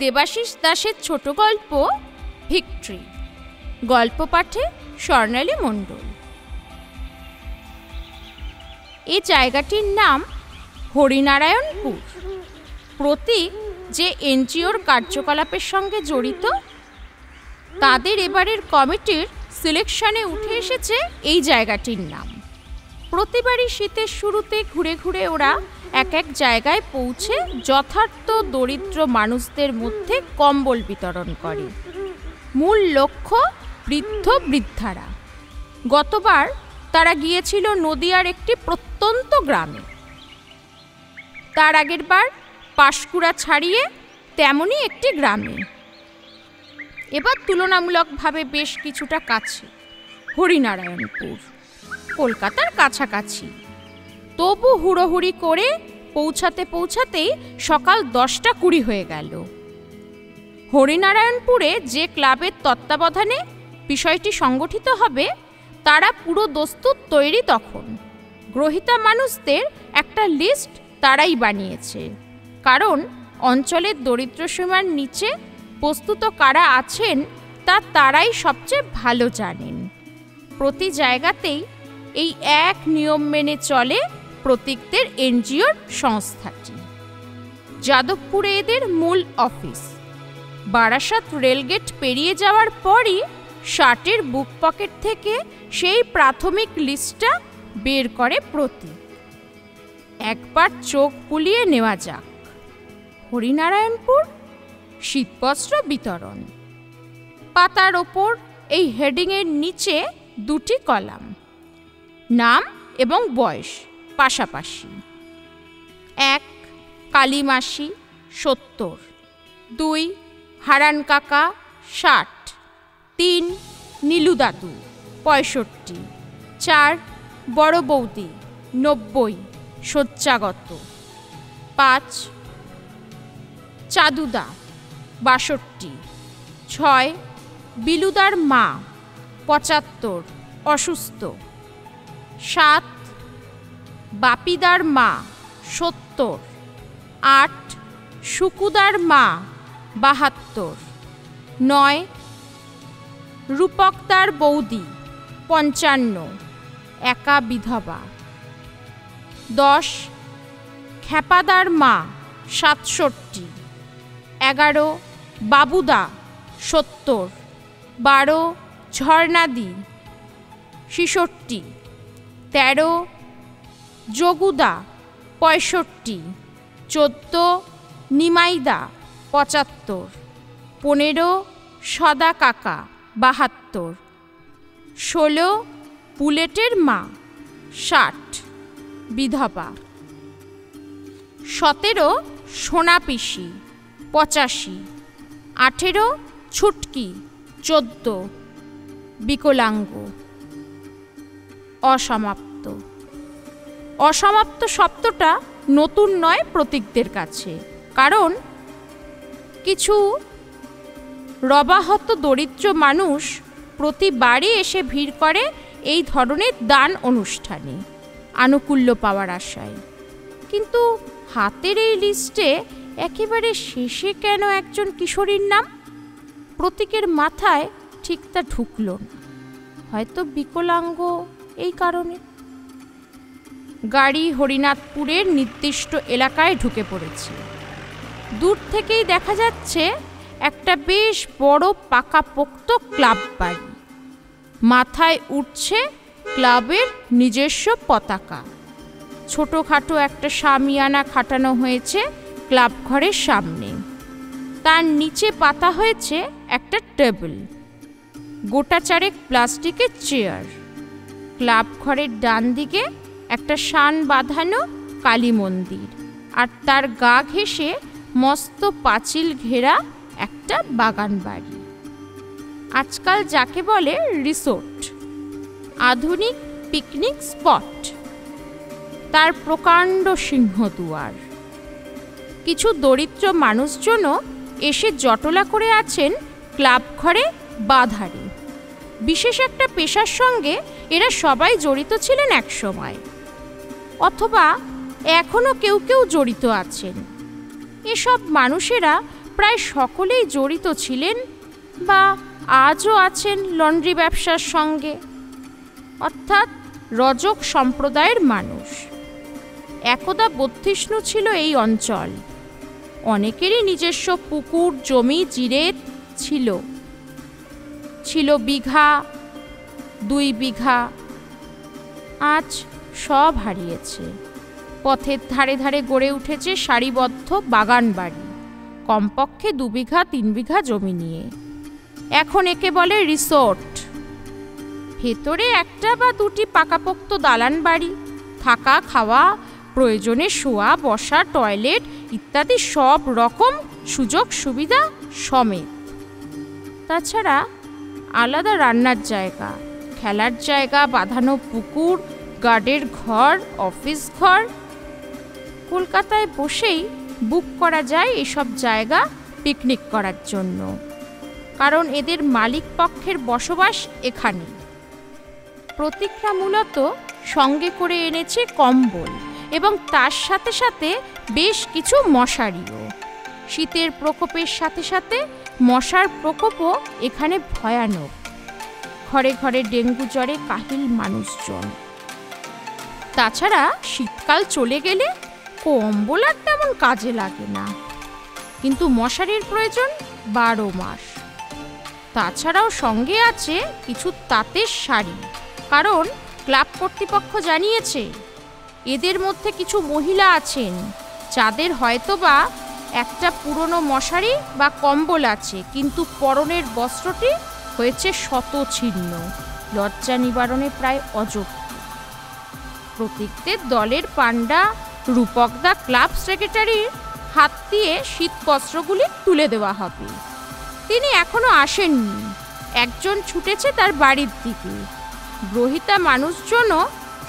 দেবাশিস দাসের ছোট গল্প ভিক্টরি। গল্প পাঠে স্বর্ণালী মণ্ডল। এই জায়গাটির নাম হরিনারায়ণপুর। প্রতীক যে এনজিওর কার্যকলাপের সঙ্গে জড়িত, তাদের এবারের কমিটির সিলেকশনে উঠে এসেছে এই জায়গাটির নাম। প্রতিবারই শীতের শুরুতে ঘুরে ঘুরে ওরা এক এক জায়গায় পৌঁছে যথার্থ দরিদ্র মানুষদের মধ্যে কম্বল বিতরণ করে। মূল লক্ষ্য বৃদ্ধ বৃদ্ধারা। গতবার তারা গিয়েছিল নদিয়ার একটি প্রত্যন্ত গ্রামে, তার আগের বার পাঁশকুড়া ছাড়িয়ে তেমনই একটি গ্রামে। এবার তুলনামূলকভাবে বেশ কিছুটা কাছে, হরিনারায়ণপুর, কলকাতার কাছাকাছি। তবু হুড়োহুড়ি করে পৌঁছাতে পৌঁছাতেই সকাল 10:20 হয়ে গেল। হরিনারায়ণপুরে যে ক্লাবের তত্ত্বাবধানে বিষয়টি সংগঠিত হবে, তারা পুরো দস্তুর তৈরি। তখন গ্রহীতা মানুষদের একটা লিস্ট তারাই বানিয়েছে, কারণ অঞ্চলের দরিদ্র সীমার নিচে বস্তুত কারা আছেন তা তারাই সবচেয়ে ভালো জানেন। প্রতি জায়গাতেই এই এক নিয়ম মেনে চলে প্রতীকদের এনজিওর সংস্থাটি। যাদবপুরে এদের মূল অফিস। বারাসাত রেলগেট পেরিয়ে যাওয়ার পরই শার্টের বুক পকেট থেকে সেই প্রাথমিক লিস্টটা বের করে প্রতীক। একবার চোখ বুলিয়ে নেওয়া যাক। হরিনারায়ণপুর শীতবস্ত্র বিতরণ। পাতার ওপর এই হেডিংয়ের নিচে 2টি কলাম, নাম এবং বয়স পাশাপাশি। 1 কালীমাসি 70, 2 হারান কাকা 60, 3 নীলু দাদু 65, 4 বড় বৌদি 90 শয্যাগত, 5 চাদুদা 62, 6 বিলুদার মা 75 অসুস্থ, 7 বাপিদার মা 70, 8 সুকুদার মা 72, 9 রূপকদার বৌদি 55 একা বিধবা, 10 খেপাদার মা 67, 11 বাবুদা 70, 12 ঝর্ণাদি 66, 13 যোগুদা 65, 14 নিমাইদা 75, 15 সদা কাকা 72, 16 বুলেটের মা 60 বিধবা, 17 সোনা পিসি 85, 18 ছুটকি 14 বিকলাঙ্গ। অসমাপ্ত। অসমাপ্ত শব্দটা নতুন নয় প্রতীকদের কাছে, কারণ কিছু রবাহত দরিদ্র মানুষ প্রতিবারই এসে ভিড় করে এই ধরনের দান অনুষ্ঠানে আনুকূল্য পাওয়ার আশায়। কিন্তু হাতের এই লিস্টে একেবারে শেষে কেন একজন কিশোরীর নাম? প্রতীকের মাথায় ঠিক তা ঢুকল না। হয়তো বিকলাঙ্গ এই কারণে। গাড়ি হরিনাথপুরের নির্দিষ্ট এলাকায় ঢুকে পড়েছে। দূর থেকেই দেখা যাচ্ছে একটা বেশ বড় পাকাপোক্ত ক্লাব বাড়ি। মাথায় উঠছে ক্লাবের নিজস্ব পতাকা। ছোটোখাটো একটা শামিয়ানা খাটানো হয়েছে ক্লাব ঘরের সামনে। তার নিচে পাতা হয়েছে একটা টেবিল, গোটা চারেক প্লাস্টিকের চেয়ার। ক্লাব ঘরের ডান দিকে একটা শান বাঁধানো কালী মন্দির, আর তার গা ঘেঁষে মস্ত পাঁচিল ঘেরা একটা বাগান বাড়ি। আজকাল যাকে বলে রিসোর্ট, আধুনিক পিকনিক স্পট। তার প্রকাণ্ড সিংহদুয়ার। কিছু দরিদ্র মানুষজনও এসে জটলা করে আছেন ক্লাব ঘরে বাধারে। বিশেষ একটা পেশার সঙ্গে এরা সবাই জড়িত ছিলেন এক সময়, অথবা এখনও কেউ কেউ জড়িত আছেন। এসব মানুষেরা প্রায় সকলেই জড়িত ছিলেন বা আজও আছেন লন্ড্রি ব্যবসার সঙ্গে, অর্থাৎ রজক সম্প্রদায়ের মানুষ। একদা বর্ধিষ্ণু ছিল এই অঞ্চল। অনেকেরই নিজস্ব পুকুর, জমি, জিরেত ছিল বিঘা, 2 বিঘা। আজ সব হারিয়েছে। পথের ধারে ধারে গড়ে উঠেছে সারিবদ্ধ বাগান বাড়ি, কমপক্ষে 2 বিঘা 3 বিঘা জমি নিয়ে। এখন একে বলে রিসোর্ট। ভেতরে 1টা বা 2টি পাকাপোক্ত দালান বাড়ি, থাকা খাওয়া, প্রয়োজনে শোয়া বসা, টয়লেট ইত্যাদি সব রকম সুযোগ সুবিধা সমেত। তাছাড়া আলাদা রান্নার জায়গা, খেলার জায়গা, বাঁধানো পুকুর, গার্ডের ঘর, অফিস ঘর। কলকাতায় বসেই বুক করা যায় এসব জায়গা পিকনিক করার জন্য, কারণ এদের মালিক পক্ষের বসবাস এখানে। প্রতীকরা মূলত সঙ্গে করে এনেছে কম্বল এবং তার সাথে সাথে বেশ কিছু মশারিও। শীতের প্রকোপের সাথে সাথে মশার প্রকোপও এখানে ভয়ানক। ঘরে ঘরে ডেঙ্গু জ্বরে কাহিল মানুষজন। তাছাড়া শীতকাল চলে গেলে কম্বল আর তেমন কাজে লাগে না, কিন্তু মশারির প্রয়োজন 12 মাস। তাছাড়াও সঙ্গে আছে কিছু তাঁতের শাড়ি, কারণ ক্লাব কর্তৃপক্ষ জানিয়েছে এদের মধ্যে কিছু মহিলা আছেন যাদের হয়তোবা একটা পুরনো মশারি বা কম্বল আছে, কিন্তু পরনের বস্ত্রটি হয়েছে শতছিন্ন, লজ্জা নিবারণে প্রায় অযোগ্য। প্রতীকদের দলের পান্ডা রূপকদা ক্লাব সেক্রেটারির হাত দিয়ে শীত বস্ত্রগুলি তুলে দেওয়া হবে। তিনি এখনো আসেননি। একজন ছুটেছে তার বাড়ির দিকে। গ্রহিতা মানুষজনও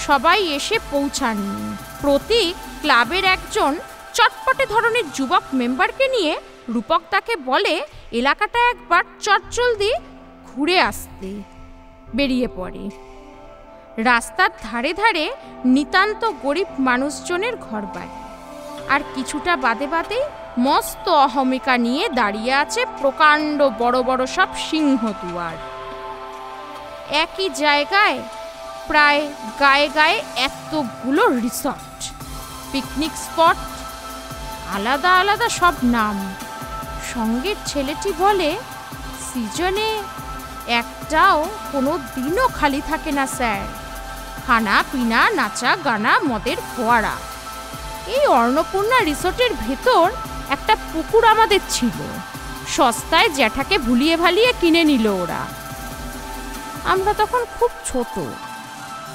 সবাই এসে পৌঁছাননি। প্রতীক ক্লাবের একজন চটপটে ধরনের যুবক মেম্বারকে নিয়ে রূপক তাকে বলে এলাকাটা একবার চটজলদি ঘুরে আসতে বেরিয়ে পড়ে। রাস্তার ধারে ধারে নিতান্ত গরিব মানুষজনের ঘরবাড়ি, আর কিছুটা বাদে বাদে মস্ত অহমিকা নিয়ে দাঁড়িয়ে আছে প্রকাণ্ড বড় বড় সব সিংহ দুয়ার। একই জায়গায় প্রায় গায়ে গায়ে এতগুলো রিসর্ট, পিকনিক স্পট, আলাদা আলাদা সব নাম। সঙ্গের ছেলেটি বলে সিজনে একটাও কোনো দিনও খালি থাকে না স্যার। খানা পিনা, নাচা গানা, মদের ফোয়ারা। এই অন্নপূর্ণা রিসোর্টের ভেতর একটা পুকুর আমাদের ছিল, সস্তায় জ্যাঠাকে ভুলিয়ে ভালিয়ে কিনে নিল ওরা। আমরা তখন খুব ছোট।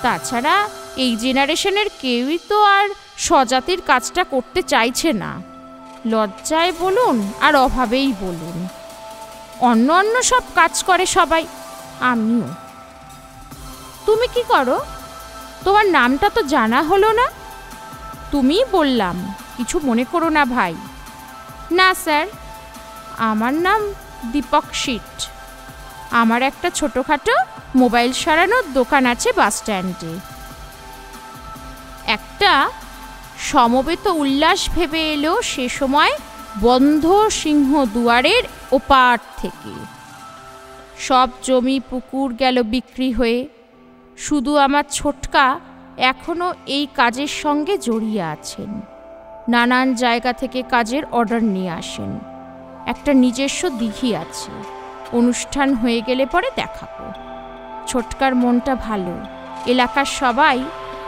তাছাড়া এই জেনারেশনের কেউই তো আর স্বজাতির কাজটা করতে চাইছে না, লজ্জায় বলুন আর অভাবেই বলুন। অন্য অন্য সব কাজ করে সবাই, আমিও। তুমি কি করো? তোমার নামটা তো জানা হলো না। তুমিই বললাম, কিছু মনে করো না ভাই। না স্যার, আমার নাম দীপক শীট। আমার একটা ছোটোখাটো মোবাইল সারানোর দোকান আছে বাস স্ট্যান্ডে। একটা সমবেত উল্লাস ভেবে এলো সে সময় বন্ধ সিংহ দুয়ারের ওপার থেকে। সব জমি পুকুর গেল বিক্রি হয়ে। শুধু আমার ছোটকা এখনও এই কাজের সঙ্গে জড়িয়ে আছেন। নানান জায়গা থেকে কাজের অর্ডার নিয়ে আসেন। একটা নিজস্ব দিঘি আছে, অনুষ্ঠান হয়ে গেলে পরে দেখাবো। ছোটকার মনটা ভালো, এলাকার সবাই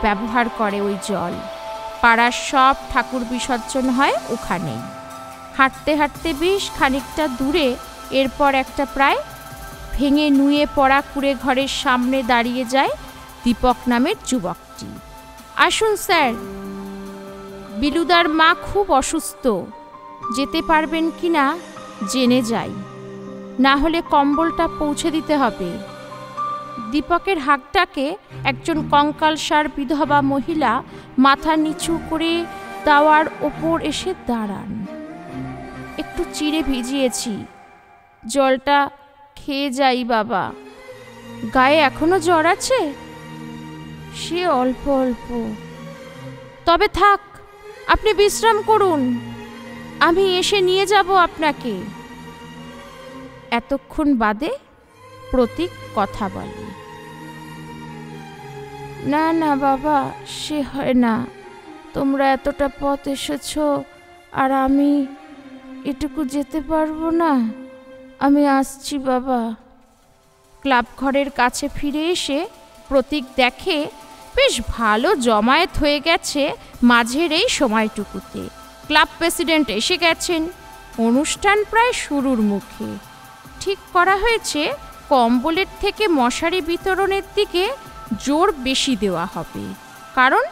ব্যবহার করে ওই জল। পাড়ার সব ঠাকুর বিসর্জন হয় ওখানেই। হাঁটতে হাঁটতে বেশ খানিকটা দূরে এরপর একটা প্রায় ভেঙে নুয়ে পড়া কুঁড়ে ঘরের সামনে দাঁড়িয়ে যায় দীপক নামের যুবকটি। আসুন স্যার, বিলুদার মা খুব অসুস্থ, যেতে পারবেন কি না জেনে যাই, না হলে কম্বলটা পৌঁছে দিতে হবে। দীপকের হাঁকটাকে একজন কঙ্কালসার বিধবা মহিলা মাথা নিচু করে দাওয়ার ওপর এসে দাঁড়ান। একটু চিড়ে ভিজিয়েছি, জলটা খেয়ে যাই বাবা। গায়ে এখনো জ্বর আছে? সে অল্প অল্প। তবে থাক, আপনি বিশ্রাম করুন। আমি এসে নিয়ে যাব আপনাকে। এতক্ষণ বাদে প্রতীক কথা বলে, না না বাবা, সে হয় না। তোমরা এতটা পথ এসেছ আর আমি এটুকু যেতে পারবো না। আমি আসছি বাবা। ক্লাব ঘরের কাছে ফিরে এসে প্রতীক দেখে বেশ ভালো জমায়েত হয়ে গেছে মাঝের এই সময়টুকুতে। ক্লাব প্রেসিডেন্ট এসে গেছেন। অনুষ্ঠান প্রায় শুরুর মুখে। ঠিক করা হয়েছে কম্বলের থেকে মশারি বিতরণের দিকে জোর বেশি দেওয়া হবে, কারণ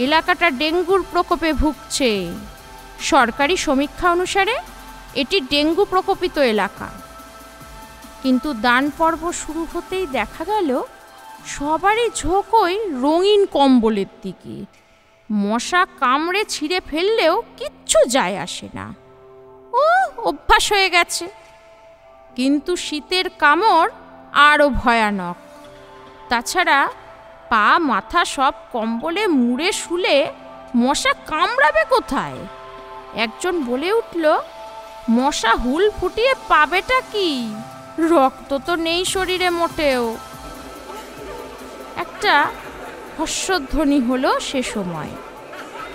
এলাকাটা ডেঙ্গুর প্রকোপে ভুগছে। সরকারি সমীক্ষা অনুসারে এটি ডেঙ্গু প্রকোপিত এলাকা। কিন্তু দান পর্ব শুরু হতেই দেখা গেল সবারই ঝোঁকই রঙিন কম্বলের দিকে। মশা কামড়ে ছিঁড়ে ফেললেও কিচ্ছু যায় আসে না, ও অভ্যাস হয়ে গেছে। কিন্তু শীতের কামড় আরও ভয়ানক। তাছাড়া পা মাথা সব কম্বলে মুড়ে শুলে মশা কামড়াবে কোথায়? একজন বলে উঠল, মশা হুল ফুটিয়ে পাবেটা কি? রক্ত তো নেই শরীরে মোটেও। একটা হর্ষধ্বনি হলো সে সময়,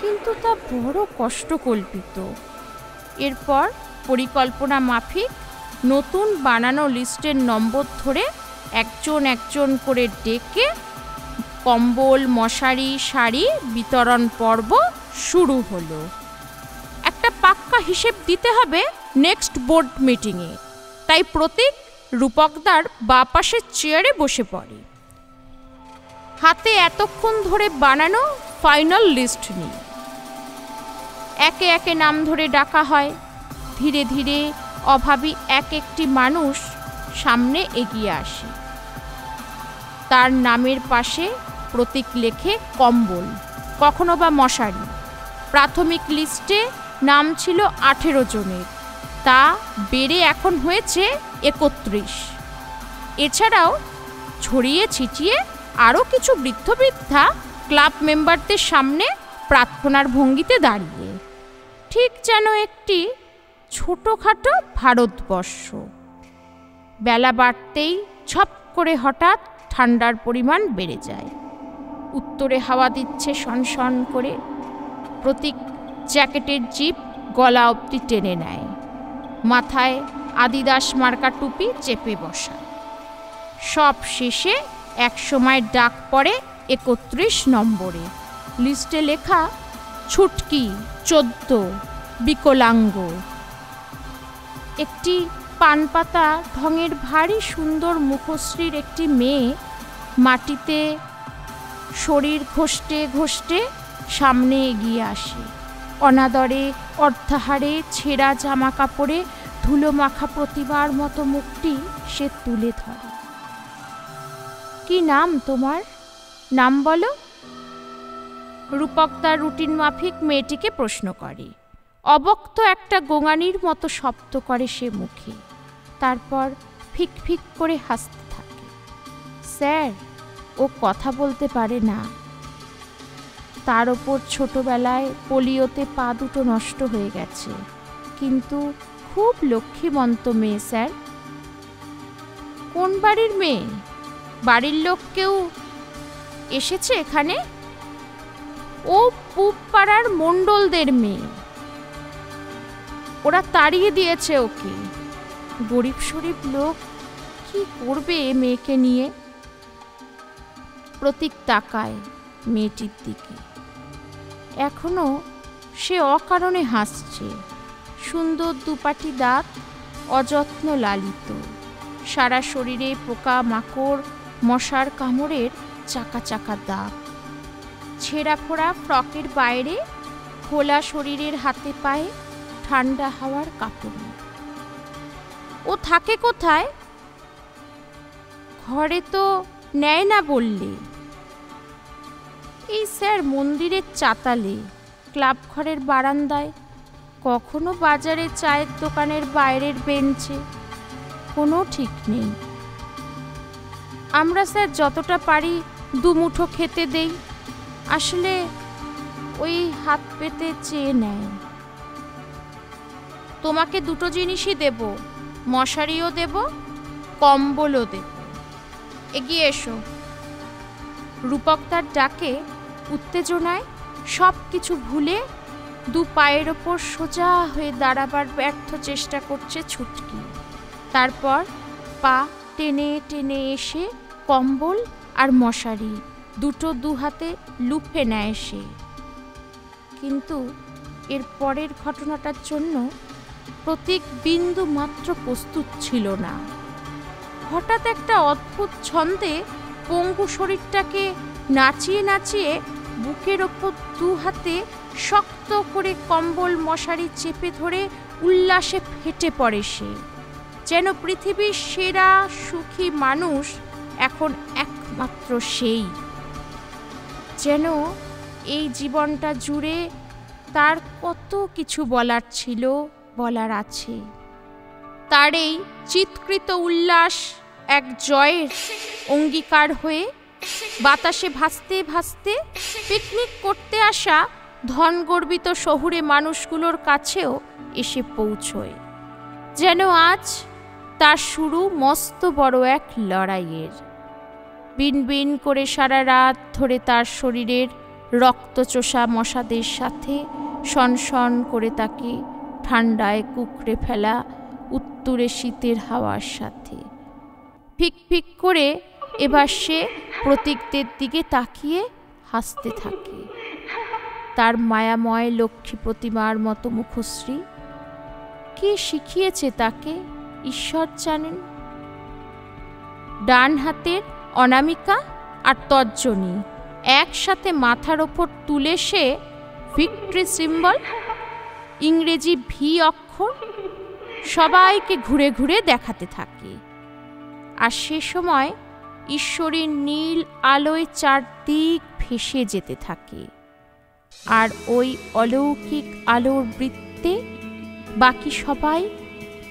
কিন্তু তা বড় কষ্টকল্পিত। এরপর পরিকল্পনা মাফিক নতুন বানানো লিস্টের নম্বর ধরে একজন একজন করে ডেকে কম্বল, মশারি, শাড়ি বিতরণ পর্ব শুরু হলো। একটা পাক্কা হিসেব দিতে হবে নেক্সট বোর্ড মিটিংয়ে। তাই প্রতীক রূপকদার বাঁ পাশের চেয়ারে বসে পড়ে। হাতে এতক্ষণ ধরে বানানো ফাইনাল লিস্ট নিয়ে একে একে নাম ধরে ডাকা হয়। ধীরে ধীরে অভাবী এক একটি মানুষ সামনে এগিয়ে আসে। তার নামের পাশে প্রতীক লেখে কম্বল, কখনো বা মশারি। প্রাথমিক লিস্টে নাম ছিল 18 জনের, তা বেড়ে এখন হয়েছে 31। এছাড়াও ছড়িয়ে ছিটিয়ে আরও কিছু বৃদ্ধ বৃদ্ধা ক্লাব মেম্বারদের সামনে প্রার্থনার ভঙ্গিতে দাঁড়িয়ে, ঠিক যেন একটি ছোটোখাটো ভারতবর্ষ। বেলা বাড়তেই ঝপ করে হঠাৎ ঠান্ডার পরিমাণ বেড়ে যায়। উত্তরে হাওয়া দিচ্ছে সনসন করে। প্রতীক জ্যাকেটের জিপ গলা অবধি টেনে নেয়, মাথায় আদিদাস মার্কা টুপি চেপে বসা। সব শেষে একসময় ডাক পড়ে 31 নম্বরে। লিস্টে লেখা ছুটকি 14, বিকলাঙ্গ। একটি পানপাতা ঢঙের ভারী সুন্দর মুখশ্রীর একটি মেয়ে মাটিতে শরীর ঘষতে ঘষতে সামনে এগিয়ে আসে। অনাদরে অর্ধাহারে ছেঁড়া জামা কাপড়ে ধুলো মাখা প্রতিমার মতো মুখটি সে তুলে ধরে। কি নাম তোমার? নাম বলো। রূপক তার রুটিন মাফিক মেয়েটিকে প্রশ্ন করে। অবক্ত একটা গোঙানির মতো শব্দ করে সে মুখে, তারপর ফিক ফিক করে হাসতে থাকে। স্যার, ও কথা বলতে পারে না। তার ওপর ছোটবেলায় পোলিওতে পা দুটো নষ্ট হয়ে গেছে, কিন্তু খুব লক্ষ্মীমন্ত মেয়ে স্যার। কোন বাড়ির মেয়ে? বাড়ির লোক কেউ এসেছে এখানে? ও পূব পাড়ার মণ্ডলদের মেয়ে। ওরা তাড়িয়ে দিয়েছে ওকে। গরিব শরীফ লোক, কি করবে এ মেয়েকে নিয়ে? প্রতীক তাকায় মেয়েটির দিকে। এখনো সে অকারণে হাসছে। সুন্দর দুপাটি দাঁত অযত্ন লালিত, সারা শরীরে পোকা মাকড় মশার কামড়ের চাকা চাকা দাগ। ছেঁড়া ফোড়া ফ্রকের বাইরে খোলা শরীরের হাতে পায়ে ঠান্ডা হাওয়ার কাপড়। ও থাকে কোথায়? ঘরে তো নেয় না বললে। এই স্যার মন্দিরের চাতালে, ক্লাব ঘরের বারান্দায়, কখনো বাজারে চায়ের দোকানের বাইরের বেঞ্চে, কোনো ঠিক নেই। আমরা স্যার যতটা পারি দুমুঠো খেতে দেই, আসলে ওই হাত পেতে চেয়ে নেয়। তোমাকে দুটো জিনিসই দেব, মশারিও দেব, কম্বলও দেব। এগিয়ে এসো। রূপক তার ডাকে উত্তেজনায় সব কিছু ভুলে দু পায়ের ওপর সোজা হয়ে দাঁড়াবার ব্যর্থ চেষ্টা করছে ছুটকি। তারপর পা টেনে টেনে এসে কম্বল আর মশারি দুটো দু হাতে লুফে নেয় সে। কিন্তু এর পরের ঘটনাটার জন্য প্রতীক বিন্দু মাত্র প্রস্তুত ছিল না। হঠাৎ একটা অদ্ভুত ছন্দে পঙ্গু শরীরটাকে নাচিয়ে নাচিয়ে বুকের ওপর দু হাতে শক্ত করে কম্বল মশারি চেপে ধরে উল্লাসে ফেটে পড়ে সে, যেন পৃথিবীর সেরা সুখী মানুষ এখন একমাত্র সেই। যেন এই জীবনটা জুড়ে তার কত কিছু বলার ছিল, বলার আছে। তার এই চিৎকৃত উল্লাস এক জয়ের অঙ্গীকার হয়ে বাতাসে ভাসতে ভাসতে পিকনিক করতে আসা ধনগর্বিত শহুরে মানুষগুলোর কাছেও এসে পৌঁছয়। যেন আজ তার শুরু মস্ত বড় এক লড়াইয়ের। বিনবিন করে সারা রাত ধরে তার শরীরের রক্তচোষা মশাদের সাথে সনসন করে তাকে ঠান্ডায় কুঁকড়ে ফেলা উত্তুরে শীতের হাওয়ার সাথে। ফিক ফিক করে এবার সে প্রতীকদের দিকে তাকিয়ে হাসতে থাকে। তার মায়াময় লক্ষ্মী প্রতিমার মতো মুখশ্রী। কে শিখিয়েছে তাকে ঈশ্বর জানেন। ডান হাতের অনামিকা আর তর্জনী একসাথে মাথার ওপর তুলে সে ভিক্টরি সিম্বল, ইংরেজি ভি অক্ষর সবাইকে ঘুরে ঘুরে দেখাতে থাকে। আর সে সময় ঈশ্বরের নীল আলোয় চারদিক ভেসে যেতে থাকে। আর ওই অলৌকিক আলোর বৃত্তে বাকি সবাই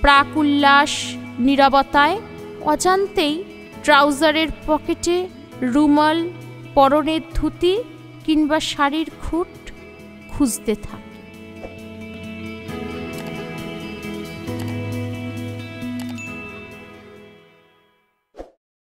প্রাক উল্লাস নীরবতায় অজান্তেই ট্রাউজারের পকেটে রুমাল, পরনের ধুতি কিংবা শাড়ির খুঁট খুঁজতে থাকে।